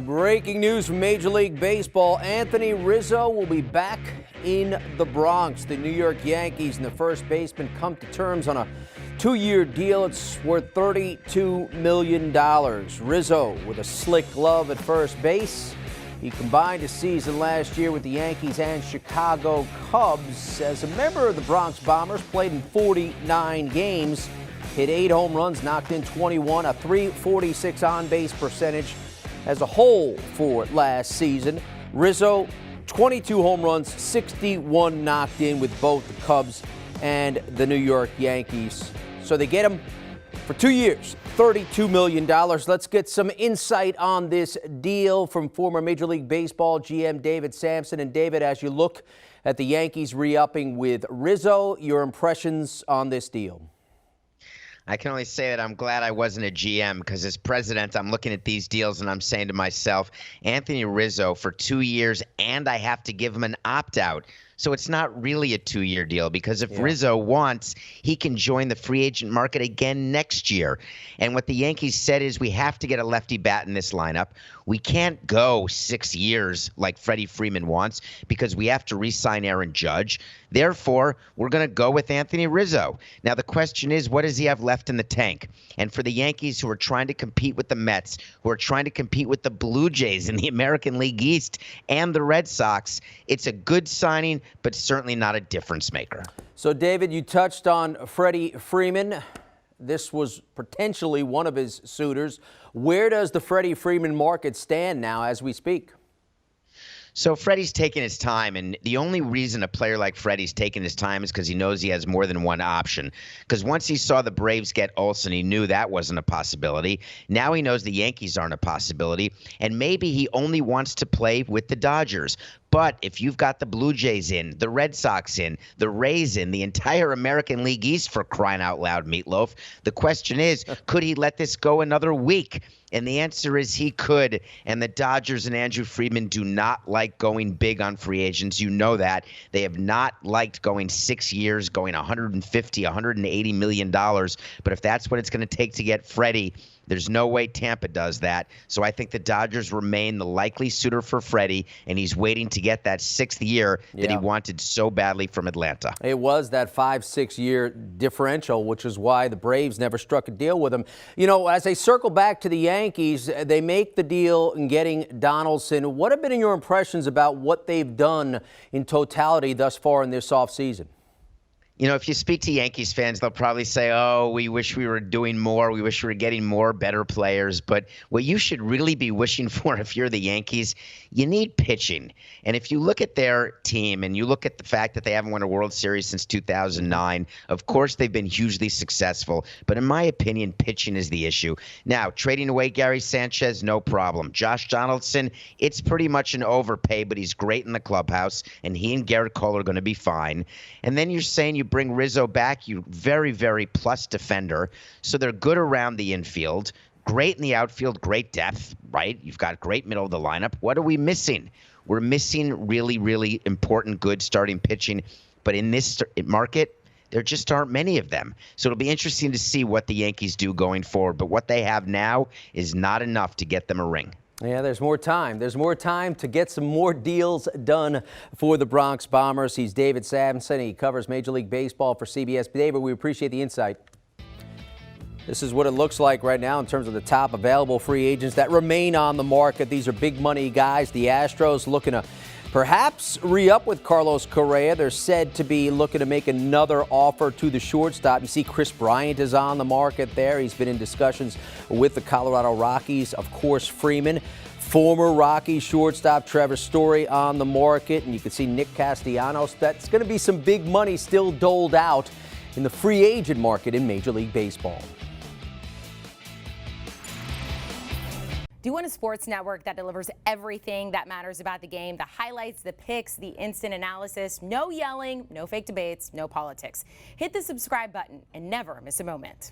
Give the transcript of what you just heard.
Breaking news from Major League Baseball. Anthony Rizzo will be back in the Bronx. The New York Yankees and the first baseman come to terms on a 2-year deal. It's worth $32 million. Rizzo with a slick glove at first base. He combined his season last year with the Yankees and Chicago Cubs. As a member of the Bronx Bombers, played in 49 games, hit 8 home runs, knocked in 21, a .346 on-base percentage as a whole for last season. Rizzo, 22 home runs, 61 knocked in with both the Cubs and the New York Yankees. So they get him for 2 years, $32 million. Let's get some insight on this deal from former Major League Baseball GM David Samson. And David, as you look at the Yankees re-upping with Rizzo, your impressions on this deal? I can only say that I'm glad I wasn't a GM, because as president, I'm looking at these deals and I'm saying to myself, Anthony Rizzo for 2 years, and I have to give him an opt-out. So it's not really a 2-year deal, because if Rizzo wants, he can join the free agent market again next year. And what the Yankees said is we have to get a lefty bat in this lineup. We can't go 6 years like Freddie Freeman wants, because we have to re-sign Aaron Judge. Therefore, we're going to go with Anthony Rizzo. Now, the question is, what does he have left in the tank? And for the Yankees, who are trying to compete with the Mets, who are trying to compete with the Blue Jays in the American League East and the Red Sox, it's a good signing, but certainly not a difference maker. So, David, you touched on Freddie Freeman. This was potentially one of his suitors. Where does the Freddie Freeman market stand now as we speak? So Freddie's taking his time, and the only reason a player like Freddie's taking his time is because he knows he has more than one option. Because once he saw the Braves get Olsen, he knew that wasn't a possibility. Now he knows the Yankees aren't a possibility, and maybe he only wants to play with the Dodgers. But if you've got the Blue Jays in, the Red Sox in, the Rays in, the entire American League East, for crying out loud, Meatloaf, the question is, could he let this go another week? And the answer is he could. And the Dodgers and Andrew Friedman do not like going big on free agents. You know that. They have not liked going 6 years, going $150, $180 million. But if that's what it's going to take to get Freddie, there's no way Tampa does that. So I think the Dodgers remain the likely suitor for Freddie, and he's waiting to get that 6th year that he wanted so badly from Atlanta. It was that 5-6 year differential, which is why the Braves never struck a deal with him. You know, as they circle back to the Yankees, they make the deal in getting Donaldson. What have been your impressions about what they've done in totality thus far in this offseason? You know, if you speak to Yankees fans, they'll probably say, oh, we wish we were doing more. We wish we were getting more better players. But what you should really be wishing for if you're the Yankees, you need pitching. And if you look at their team and you look at the fact that they haven't won a World Series since 2009, of course they've been hugely successful. But in my opinion, pitching is the issue. Now, trading away Gary Sanchez, no problem. Josh Donaldson, it's pretty much an overpay, but he's great in the clubhouse, and he and Garrett Cole are going to be fine. And then you're saying you bring Rizzo back, you very, very plus defender. So they're good around the infield, great in the outfield, great depth, right? You've got great middle of the lineup. What are we missing? We're missing really, really important, good starting pitching. But in this market, there just aren't many of them. So it'll be interesting to see what the Yankees do going forward. But what they have now is not enough to get them a ring. Yeah, there's more time. There's more time to get some more deals done for the Bronx Bombers. He's David Samson. He covers Major League Baseball for CBS. David, we appreciate the insight. This is what it looks like right now in terms of the top available free agents that remain on the market. These are big money guys. The Astros looking to perhaps re-up with Carlos Correa. They're said to be looking to make another offer to the shortstop. You see Chris Bryant is on the market there. He's been in discussions with the Colorado Rockies. Of course, Freeman, former Rockies shortstop Trevor Story on the market. And you can see Nick Castellanos. That's going to be some big money still doled out in the free agent market in Major League Baseball. Do you want a sports network that delivers everything that matters about the game? The highlights, the picks, the instant analysis, no yelling, no fake debates, no politics. Hit the subscribe button and never miss a moment.